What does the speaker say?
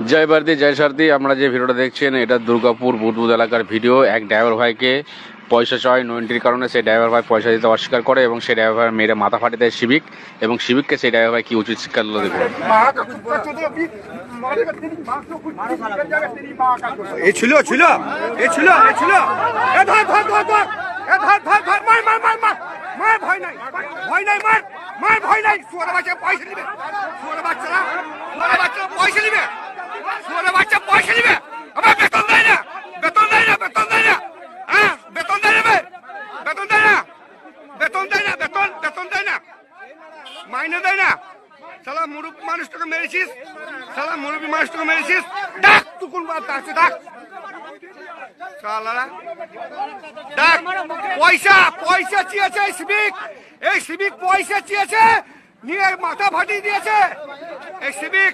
জয় ভারতী জয় সারথী। আমরা যে ভিডিওটা দেখছেন এটা দুর্গাপুর বুদবুদ এলাকার ভিডিও। এক ড্রাইভার ভাইকে পয়সা চায় নো এন্ট্রির কারণে সেই ড্রাইভার ভাই পয়সা দিতে অস্বীকার করে এবং সেই ড্রাইভার ভাই মেরে মাথা ফাটিয়ে দেয় সিভিক, এবং সিভিককে সেই ড্রাইভার ভাই কি উচিত শিক্ষা দিল দেখুন। মাইনে দেয় না, সালা মুরব্বী মানুষটাকে মেরেছিস, সালা মুরব্বী মানুষটাকে মেরেছিস, ডাক তুই কোন বাদ ডাকছে, ডাক সালারা ডাক। পয়সা পয়সা চেয়েছে এই সিভিক পয়সা চেয়েছে, নিয়ে মাথা ফাটিয়ে দিয়েছে এই সিভিক।